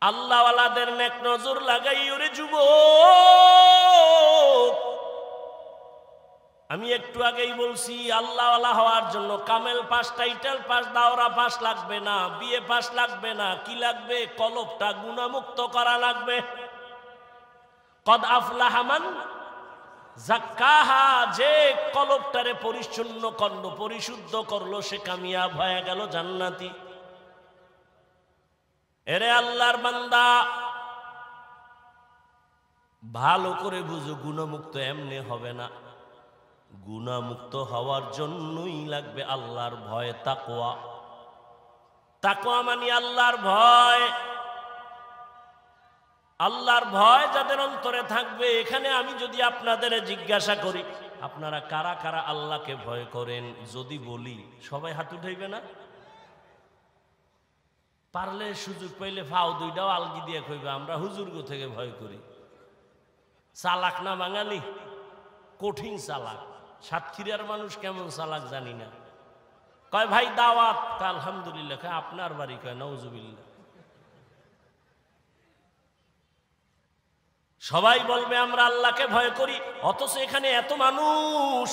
আল্লাহওয়ালাদের নেক নজর লাগাই ওরে যুবক, আমি একটু আগেই বলছি আল্লাহওয়ালা হওয়ার জন্য কামেল পাস, টাইটেল পাস, দাওরা পাস লাগবে না, বিএ পাস লাগবে না। কি লাগবে? কলবটা গুনাহমুক্ত করা লাগবে। কদ আফলাহা মান যাক্কাহা, যে কলবটারে পরিচ্ছন্ন করলো, পরিশুদ্ধ করলো, সে কামিয়াব হয়ে গেল, জান্নাতি। এরে আল্লাহর বান্দা, ভালো করে বুঝো, গুনাহমুক্ত এমনি হবে না। গুনাহমুক্ত হওয়ার জন্যই লাগবে আল্লাহর ভয়, তাকওয়া। তাকওয়া মানে আল্লাহর ভয়। আল্লাহর ভয় যাদের অন্তরে থাকবে, এখানে আমি যদি আপনাদের জিজ্ঞাসা করি আপনারা কারা কারা আল্লাহকে ভয় করেন, যদি বলি সবাই হাত উঠাইবে না? পারলে সুযোগ পাইলে ফাও দুইটাও আলগি দিয়ে কইবে আমরা হুজুরগো থেকে ভয় করি। চালাক না বাঙালি? কঠিন চালাক। সাতক্ষীরার মানুষ কেমন চালাক জানি না। কয় ভাই দাওয়াত, আলহামদুলিল্লাহ। কয় আপনার বাড়ি? কয় নাউজুবিল্লাহ। সবাই বলবে আমরা আল্লাহকে ভয় করি, অথচ এখানে এত মানুষ,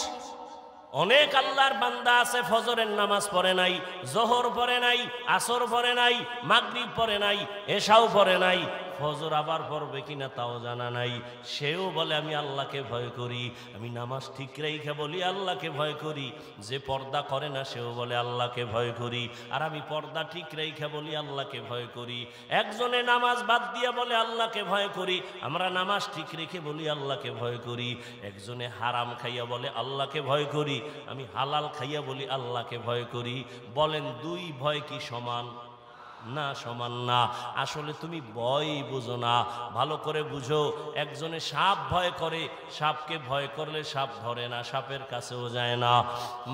অনেক আল্লাহর বান্দা আছে ফজরের নামাজ পড়ে নাই, জোহর পড়ে নাই, আসর পড়ে নাই, মাগরিব পড়ে নাই, এশাও পড়ে নাই, ফজর আবার পড়বে কিনা তাও জানা নাই। সেও বলে আমি আল্লাহকে ভয় করি। আমি নামাজ ঠিক রেখে বলি আল্লাহকে ভয় করি। যে পর্দা করে না সেও বলে আল্লাহকে ভয় করি। আর আমি পর্দা ঠিক রেখে বলি আল্লাহকে ভয় করি। একজনে নামাজ বাদ দিয়ে বলে আল্লাহকে ভয় করি, আমরা নামাজ ঠিক রেখে বলি আল্লাহকে ভয় করি। একজনে হারাম খাইয়া বলে আল্লাহকে ভয় করি, আমি হালাল খাইয়া বলি আল্লাহকে ভয় করি। বলেন দুই ভয় কি সমান? না, সমান না। আসলে তুমি ভয় বুঝো না, ভালো করে বুঝো। একজনে সাপ ভয় করে, সাপকে ভয় করলে সাপ ধরে না, সাপের কাছেও যায় না।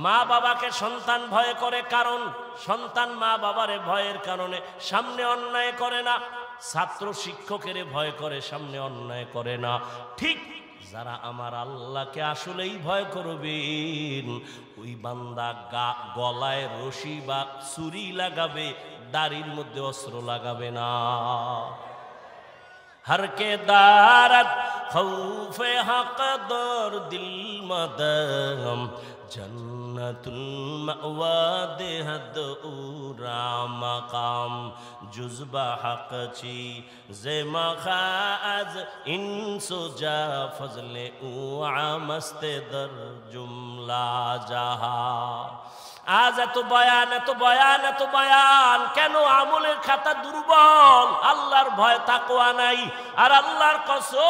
মা বাবাকে সন্তান ভয় করে, কারণ সন্তান মা বাবারে ভয়ের কারণে সামনে অন্যায় করে না। ছাত্র শিক্ষকের ভয় করে, সামনে অন্যায় করে না। ঠিক যারা আমার আল্লাহকে আসলেই ভয় করবেন, ওই বান্দা গলায় রশি বা ছুরি লাগাবে, দাড়ির মধ্যে অস্ত্র লাগাবে না। हर के दारत खौफे हक दर दिल मदम जन्नतुल मअवा देहद उरा मकाम जुज़बा हक ची जे मखाज इंसो जा फजले उआमस्ते दर जुमला जहा। আজ এত বয়ান, এত বয়ান, এত বয়ান কেন? আমলের খাতা দুর্বল, আল্লাহর ভয় তাকওয়া নাই। আর আল্লাহর কসম,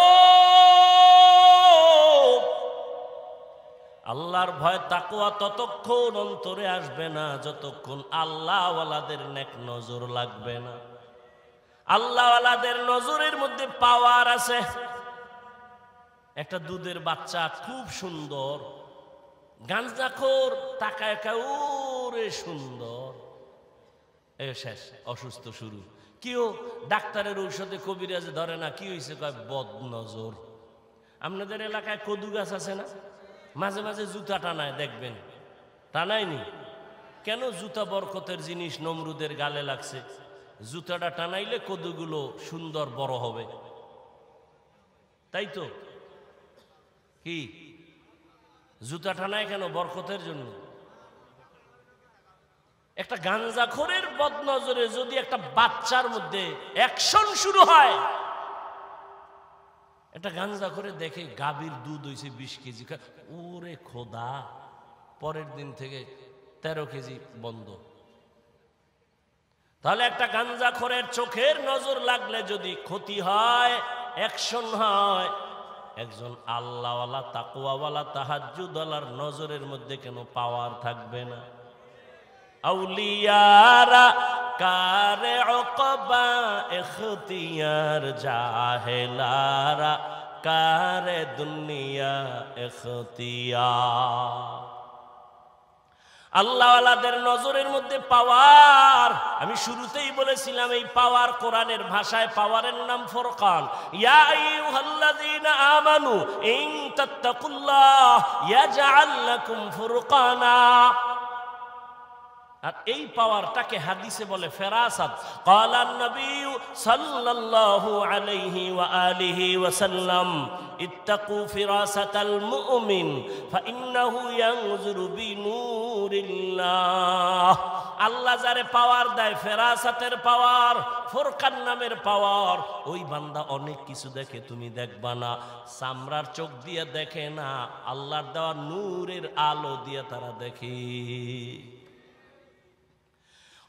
আল্লাহর ভয় তাকওয়া ততক্ষণ অন্তরে আসবে না যতক্ষণ আল্লাহওয়ালাদের নেক নজর লাগবে না। আল্লাহওয়ালাদের নজরের মধ্যে পাওয়ার আছে। একটা দুধের বাচ্চা খুব সুন্দর, গাঞ্জাখোর তাকায় ওরে সুন্দর, এ শেষ, অসুস্থ শুরু। কেউ ডাক্তারের ঔষধে কবিরাজে ধরে না, কি হয়েছে? কয় বদনজর। আপনাদের এলাকায় কদু গাছ আছে না? মাঝে মাঝে জুতা টানায়, দেখবেন। টানায়নি কেন? জুতা বরকতের জিনিস, নমরুদের গালে লাগছে। জুতাটা টানাইলে কদুগুলো সুন্দর বড় হবে, তাই তো? কি জুতা টানায় কেন? বরকতের জন্য। একটা গাঞ্জাখোরের বদনজরে যদি একটা বাচ্চার মধ্যে অ্যাকশন শুরু হয়, একটা গাঞ্জাখোরে দেখে গাভীর দুধ হয়েছে 20 কেজি, ওরে খোদা, পরের দিন থেকে 13 কেজি বন্ধ। তাহলে একটা গাঞ্জাখোরের চোখের নজর লাগলে যদি ক্ষতি হয়, অ্যাকশন হয়, একজন আল্লাহওয়ালা তাকওয়াওয়ালা তাহাজ্জুদওয়ালার নজরের মধ্যে কেন পাওয়ার থাকবে না? আউলিয়ারা কারে উকবা ইখতিয়ার, জাহেলারা কারে দুনিয়া ইখতিয়ার। আল্লাহওয়ালাদের নজরের মধ্যে পাওয়ার, আমি শুরুতেই বলেছিলাম এই পাওয়ার কোরআনের ভাষায় পাওয়ারের নাম ফুরকান। ইয়া আইয়ুহাল্লাযীনা আমানু ইন তাত্তাকুল্লাহ ইয়াজআল লাকুম ফুরকানা। আর এই পাওয়ারটাকে হাদিসে বলে ফেরাসাত। ক্বালান নবী সাল্লাল্লাহু আলাইহি ওয়া আলিহি ওয়া সাল্লাম ইত্তাকু ফিরাসাতাল মুমিন ফাইন্নাহু ইয়ানজুরু বিনূরিল্লাহ। আল্লাহ যারে পাওয়ার দেয়, ফেরাসাতের পাওয়ার, ফুরকান নামের পাওয়ার, ওই বান্দা অনেক কিছু দেখে, তুমি দেখবা না। চামড়ার চোখ দিয়ে দেখে না, আল্লাহর দেওয়া নূরের আলো দিয়ে তারা দেখে।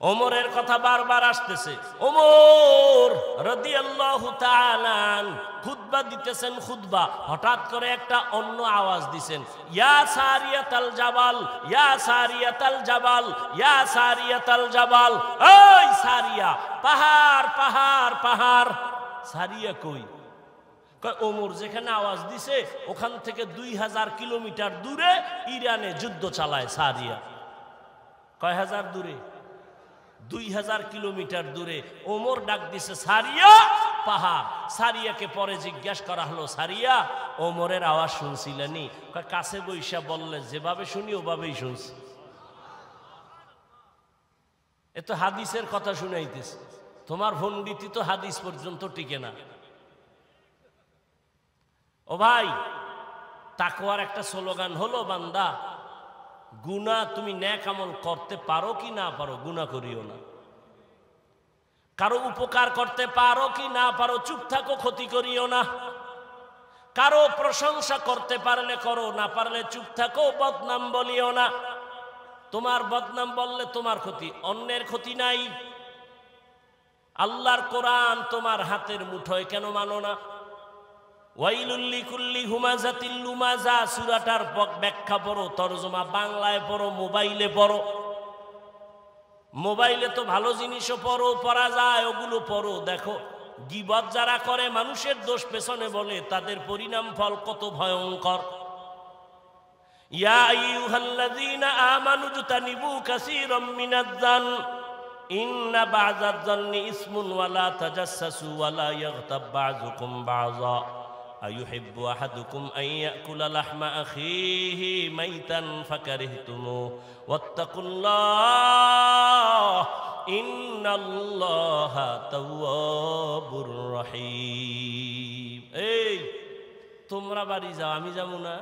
ওমরের কথা বারবার আসতেছে। ওমর রাদিয়াল্লাহু তাআলা খুতবা দিতেছেন, খুতবা হঠাৎ করে একটা অন্য আওয়াজ দিছেন, ইয়া সারিয়াতাল জাবাল, ইয়া সারিয়াতাল জাবাল, ইয়া সারিয়াতাল জাবাল। ওই সারিয়া, পাহাড় পাহাড় পাহাড়। সারিয়া কই? কয় ওমর যেখানে আওয়াজ দিছে ওখান থেকে 2000 কিলোমিটার দূরে ইরানে যুদ্ধ চালায় সারিয়া। কয় হাজার দূরে? 2000 কিলোমিটার দূরে। ওমর ডাক দিছে সারিয়া, পাহাড়। সারিয়াকে পরে জিজ্ঞাসা করা হলো, সারিয়া ওমরের আওয়াজ শুনছিলেনি? কাছে বৈশা বললে যেভাবে শুনি ওভাবেই শুনছি। এ তো হাদিসের কথা শুনাইতেছে, তোমার ভন্ডিতি তো হাদিস পর্যন্ত টিকে না। ও ভাই, তাকওয়ার একটা স্লোগান হলো, বান্দা গুনাহ তুমি নেক আমল করতে পারো কি না পারো, গুনাহ করিও না। কারো উপকার করতে পারো কি না পারো, চুপ থাকো, ক্ষতি করিও না। কারো প্রশংসা করতে পারলে করো, না পারলে চুপ থাকো, বদনাম বলিও না। তোমার বদনাম বললে তোমার ক্ষতি, অন্যের ক্ষতি নাই। আল্লাহর কোরআন তোমার হাতের মুঠোয়, কেন মানো না? ওয়াইলুল লিকুল্লি হুমাযাতিল লুমাযা, সূরাটার ব্যাখ্যা পড়ো, তরজমা বাংলায় পড়ো, মোবাইলে পড়ো। মোবাইলে তো ভালো জিনিসও পড়ো, পড়া যায়, ওগুলো পড়ো। দেখো গীবত যারা করে, মানুষের দোষ পেছনে বলে, তাদের পরিণাম ফল কত ভয়ঙ্কর। ইয়া আইয়ুহাল্লাযীনা আমানু জতানিবু কাসীরাম মিনাজ-জান ইন্না বা'যাজ-জান্নি ইসমুন ওয়া লা তাজাসসাসু ওয়া লা ইয়াগতাব বা'যুকুম বা'যা আইয়ুহিব্বু আহাদুকুম আন ইয়াকুলা লাহমা আখিহি মাইতান ফাকারিহতুমুহু ওয়াত্তাকুল্লাহ ইন্নাল্লাহা তাওয়াবুর রহিম। এই তোমরা বাড়ি যাও, আমি যাবো না?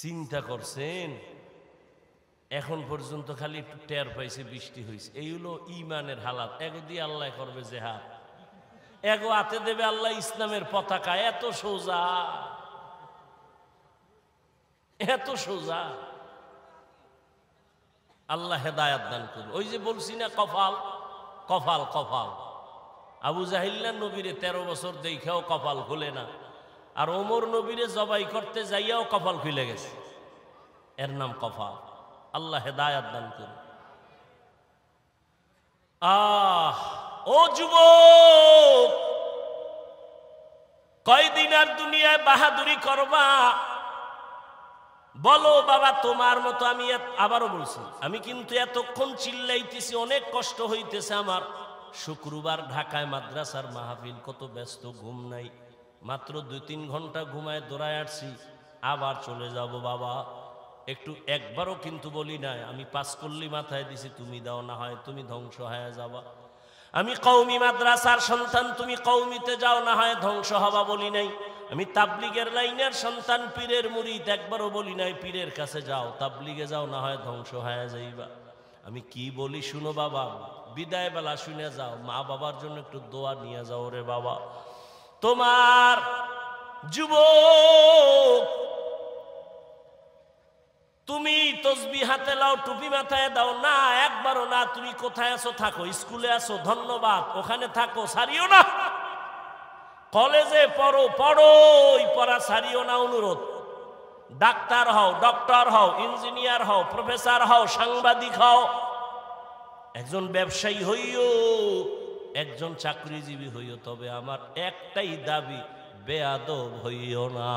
চিন্তা করছেন? এখন পর্যন্ত খালি একটু টের পাইছে, বৃষ্টি হয়েছে। এই হলো ইমানের হালাত। এগো দিয়ে আল্লাহ করবে জেহাদ, এগো হাতে দেবে আল্লাহ ইসলামের পতাকা। এত সোজা, এত সোজা। আল্লাহ হেদায়াত দান করবে। ওই যে বলছি না, কপাল কপাল কপাল। আবু জাহিল্লা নবীরে 13 বছর দেখাও কপাল খুলে না, আর ওমর নবীরে জবাই করতে যাইয়াও কপাল খুলে গেছে। এর নাম কপাল। আল্লাহ হেদায়াত দান করবে। ও যুবক, কয়দিন আর দুনিয়ায় বাহাদুরি করবা? বলো বাবা, তোমার মতো আমি আবারও বলছি, আমি কিন্তু এতক্ষণ চিল্লাইতেছি, অনেক কষ্ট হইতেছে আমার। শুক্রবার ঢাকায় মাদ্রাসার মাহফিল, কত ব্যস্ত, ঘুম নাই। মাত্র 2-3 ঘন্টা ঘুমায় দৌড়ায় আসছি, আবার চলে যাব বাবা। একটু একবারও কিন্তু বলি নাই, আমি 5 কল্লি মাথায় দিছি, তুমি দাও, না হয় তুমি ধ্বংস হয়ে যাবা। আমি কওমি মাদ্রাসার সন্তান, তুমি কওমিতে যাও, না হয় ধ্বংস হবা বলি নাই। আমি তাবলিগের লাইনের সন্তান, পীরের মুরিদ, একবারও বলি নাই পীরের কাছে যাও, তাবলিগে যাও, না হয় ধ্বংস হয়ে যাইবা। আমি কি বলি শুনো বাবা, বিদায় বেলা শুনে যাও, মা বাবার জন্য একটু দোয়া নিয়ে যাও রে বাবা। তোমার যুবক, তুমি তসবিহ হাতে লাও, টুপি মাথায় দাও না, একবারও না। তুমি কোথায় আছো থাকো, স্কুলে আছো ধন্যবাদ, ওখানে থাকো, ছাড়িও না। কলেজে পড়ো, পড়োই, পড়া ছাড়িও না, অনুরোধ। ডাক্তার হও, ডক্টর হও, ইঞ্জিনিয়ার হও, প্রফেসর হও, সাংবাদিক হও, একজন ব্যবসায়ী হইও, একজন চাকরিজীবী হইও, তবে আমার একটাই দাবি, বেয়াদব হইও না।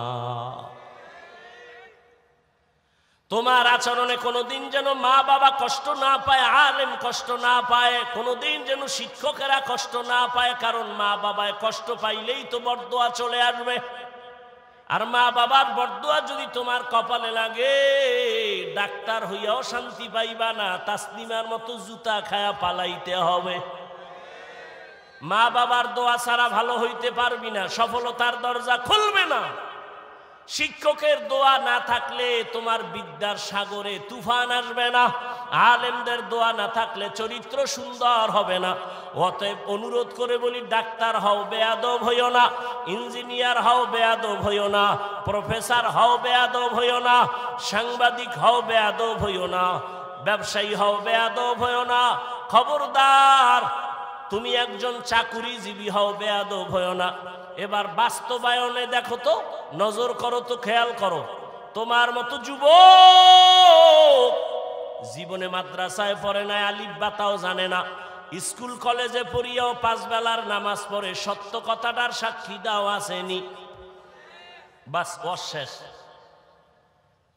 তোমার আচরণে কোনোদিন যেন মা বাবা কষ্ট না পায়, আলেম কষ্ট না পায়, কোনোদিন যেন শিক্ষকেরা কষ্ট না পায়। কারণ মা বাবায় কষ্ট পাইলেই তো বরদোয়া চলে আসবে। আর মা বাবার বরদোয়া যদি তোমার কপালে লাগে, ডাক্তার হইয়াও শান্তি পাইবা না, তাসলিমার মতো জুতা খায়া পালাইতে হবে। মা বাবার দোয়া ছাড়া ভালো হইতে পারবি না, সফলতার দরজা খুলবে না। শিক্ষকের দোয়া না থাকলে তোমার বিদ্যার সাগরে তুফান আসবে না। আলেমদের দোয়া না থাকলে চরিত্র সুন্দর হবে না। অতএব অনুরোধ করে বলি, ডাক্তার হও, বেয়াদব হইও না। ইঞ্জিনিয়ার হও, বেয়াদব হইও না। প্রফেসর হও, বেয়াদব হইও না। সাংবাদিক হও, বেয়াদব হইও না। ব্যবসায়ী হও, বেয়াদব হইও না। খবরদার, তুমি একজন চাকুরিজীবী হও, বেয়াদব হইও না। এবার বাস্তবায়নে দেখো তো, নজর করো তো, খেয়াল করো। তোমার মতো যুবক জীবনে মাদ্রাসায় পড়ে না, আলিফ বাতাও জানে না, স্কুল কলেজে পড়িয়াও 5 বেলার নামাজ পড়ে, সত্য কথাটার সাক্ষী দাও আসেনি, বাস অশেষ।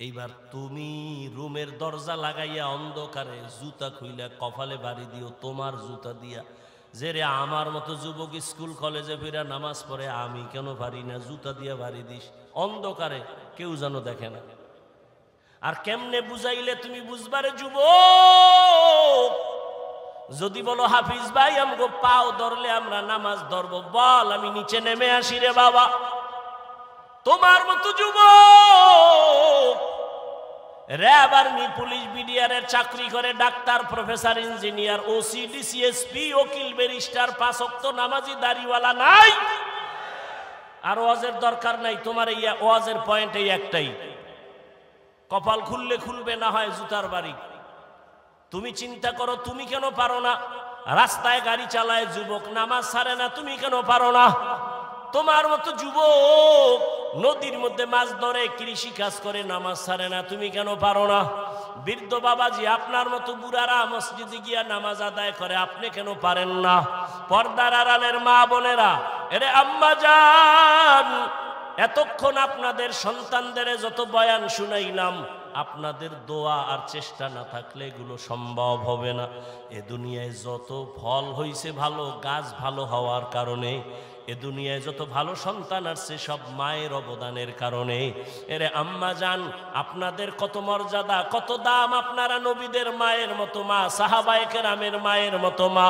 এইবার তুমি রুমের দরজা লাগাইয়া অন্ধকারে জুতা খুইলা কপালে বাড়ি দিও, তোমার জুতা দিয়া, যে রে আমার মতো যুবক স্কুল কলেজে ফিরা নামাজ পড়ে, আমি কেন পারি না, জুতা দিয়া বাড়ি দিস অন্ধকারে, কেউ যেন দেখে না। আর কেমনে বুঝাইলে তুমি বুঝবারে যুবক? যদি বলো হাফিজ ভাই আমগো পাও ধরলে আমরা নামাজ ধরবো, বল আমি নিচে নেমে আসি রে বাবা। তোমার মতো যুবক র্যাব, আর্মি, পুলিশ, বিডিআরের চাকরি করে, doctor, professor, engineer, OC, DC, SP, উকিল, ব্যারিস্টার, 5 ওয়াক্ত নামাজি, দাড়িওয়ালা নাই। আর ওয়াজের দরকার নাই, তোমার এই ওয়াজের পয়েন্ট এই একটাই, কপাল খুললে খুলবে, না হয় জুতার বাড়ি। তুমি চিন্তা করো, তুমি কেন পারো না? রাস্তায় গাড়ি চালায় যুবক, নামাজ ছাড়ে না, তুমি কেন পারো না? তোমার মতো যুবক নদীর মধ্যে মাছ ধরে, কৃষি কাজ করে, নামাজ ছাড়ে না, তুমি কেন পারো না? বৃদ্ধ বাবাজি আপনার মতো বুড়ারা মসজিদে গিয়া নামাজ আদায় করে, আপনি কেন পারেন না? পর্দার আড়ালের মা বোনেরা, এরে আম্মা জান, এতক্ষণ আপনাদের সন্তানদের যত বয়ান শুনাইলাম, আপনাদের দোয়া আর চেষ্টা না থাকলে এগুলো সম্ভব হবে না। এ দুনিয়ায় যত ফল হইছে ভালো, গাছ ভালো হওয়ার কারণে। এ দুনিয়ায় যত ভালো সন্তান আসছে সব মায়ের অবদানের কারণে। এরে আম্মা জান, আপনাদের কত মর্যাদা, কত দাম। আপনারা নবীদের মায়ের মতো মা, সাহাবায়ে কেরামের মায়ের মতো মা,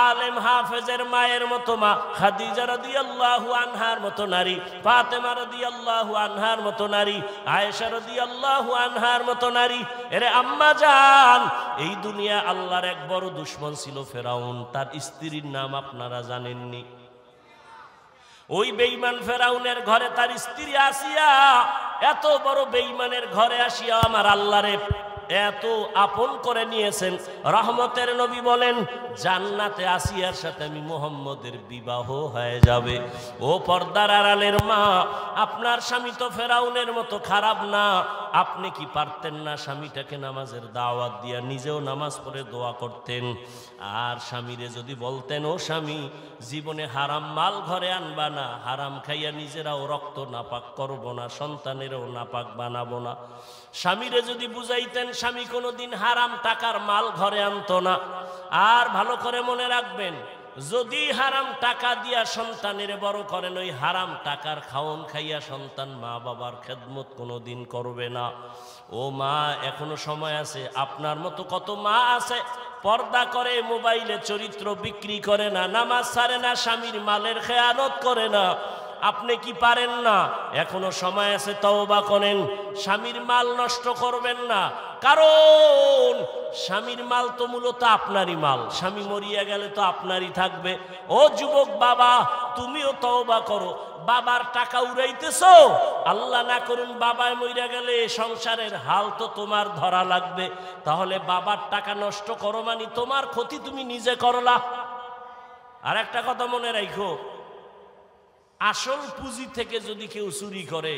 আলেম হাফেজের মায়ের মতো মা, খাদিজা রাদিয়াল্লাহু আনহার মতো নারী, ফাতেমা রাদিয়াল্লাহু আনহার মতো নারী, আয়েশা রাদিয়াল্লাহু আনহার মতো নারী। এরে আম্মা জান, এই দুনিয়া আল্লাহর এক বড় দুশমন ছিল ফেরাউন, তার স্ত্রীর নাম আপনারা জানেননি? ওই বেঈমান ফেরাউনের ঘরে তার স্ত্রী আসিয়া, এত বড় বেঈমানের ঘরে আসিয়া আমার আল্লাহরে এত আপন করে নিয়েছেন। রহমতের নবী বলেন, জান্নাতে আসিয়ার সাথে আমি মুহাম্মদের বিবাহ হয়ে যাবে। ও পর্দার আড়ালের মা, আপনার স্বামী তো ফেরাউনের মতো খারাপ না। আপনি কি পারতেন না স্বামীটাকে নামাজের দাওয়াত দিয়া নিজেও নামাজ পড়ে দোয়া করতেন? আর স্বামীরে যদি বলতেন, ও স্বামী, জীবনে হারাম মাল ঘরে আনবা না, হারাম খাইয়া নিজেরাও রক্ত নাপাক করব না, সন্তানেরও নাপাক বানাবো না। স্বামীরে যদি বুঝাইতেন, স্বামী কোনোদিন হারাম টাকার মাল ঘরে আনতো না। আর ভালো করে মনে রাখবেন, যদি হারাম টাকা দিয়া সন্তানের বড় করেন, ওই হারাম টাকার খাওন খাইয়া সন্তান মা বাবার খেদমত কোনোদিন করবে না। ও মা, এখনো সময় আছে। আপনার মতো কত মা আছে পর্দা করে, মোবাইলে চরিত্র বিক্রি করে না, নামাজ ছাড়ে না, স্বামীর মালের খেয়ানত করে না। আপনি কি পারেন না? এখনো সময় আছে, তওবা করেন। স্বামীর মাল নষ্ট করবেন না, কারণ স্বামীর মাল তো মূলত আপনারই মাল। স্বামী মরিয়া গেলে তো আপনারই থাকবে। ও যুবক বাবা, তুমিও তওবা করো। বাবার টাকা উড়াইতেছো, আল্লাহ না করুন বাবায় মরিয়া গেলে সংসারের হাল তো তোমার ধরা লাগবে। তাহলে বাবার টাকা নষ্ট করো মানে তোমার ক্ষতি তুমি নিজে করলা। আর একটা কথা মনে রাখো, আসল পুঁজি থেকে যদি কেউ চুরি করে,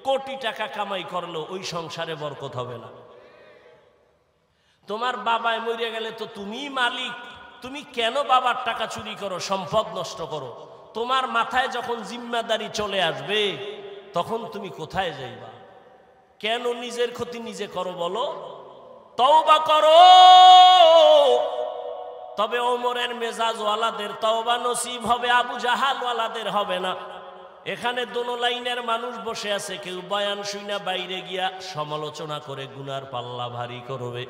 কোটি টাকা কামাই করলো, ওই সংসারে বরকত হবে না। তোমার বাবায় মরিয়া গেলে তো তুমিই মালিক, তুমি কেন বাবার টাকা চুরি করো, সম্পদ নষ্ট করো? তোমার মাথায় যখন জিম্মাদারি চলে আসবে, তখন তুমি কোথায় যাইবা? কেন নিজের ক্ষতি নিজে করো বলো? তওবা করো। তবে ওমরের মেজাজ ওয়ালাদের তওবা নসিব হবে, আবু জাহাল ওয়ালাদের হবে না। এখানে দোনো লাইনের মানুষ বসে আছে, কেউ বয়ান শুইনা বাইরে গিয়া সমালোচনা করে গুনার পাল্লা ভারী করবে।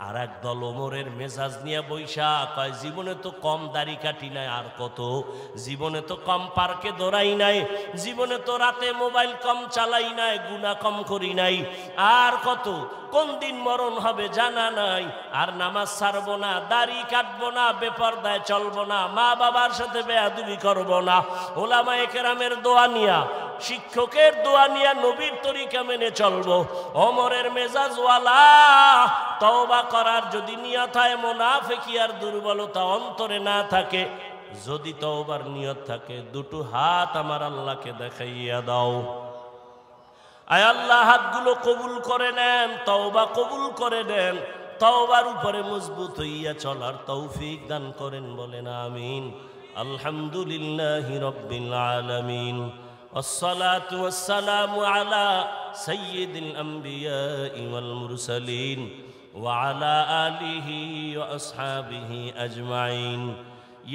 আর এক দল ওমরের মেজাজ নিয়ে বৈশা কয়, জীবনে তো কম দাড়ি কাটি নাই, আর কত, জীবনে তো কম পার্কে দৌড়াই নাই, জীবনে তো রাতে মোবাইল কম চালাই নাই, গুনাহ কম করি নাই, আর কত, কোন দিন মরণ হবে জানা নাই, আর নামাজ ছাড়বো না, দাড়ি কাটবো না, বেপরদায় চলবো না, মা বাবার সাথে বেয়াদবি করবো না, ওলামায়ে কেরামের দোয়া নিয়া, শিক্ষকের দোয়া নিয়া নবীর তরিকা মেনে চলবো। ওমরের মেজাজওয়ালা তওবা করার যদি নিয়ত হয়, মুনাফিকি আর দুর্বলতা অন্তরে না থাকে, যদি তওবার নিয়ত থাকে, দুটো হাত আমার আল্লাহকে দেখাইয়া দাও। আয় আল্লাহ, হাতগুলো কবুল করে নেন, তওবা কবুল করে নেন, তওবার উপরে মজবুত হইয়া চলার তৌফিক দান করেন, বলেন আমিন। আলহামদুলিল্লাহি রাব্বিল আলামিন, والصلاة والسلام على سيد الأنبياء والمرسلين وعلى آله وأصحابه أجمعين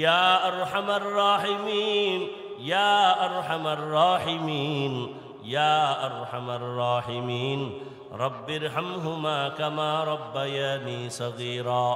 يا أرحم الراحمين يا أرحم الراحمين يا أرحم الراحمين رب ارحمهما كما ربياني صغيرا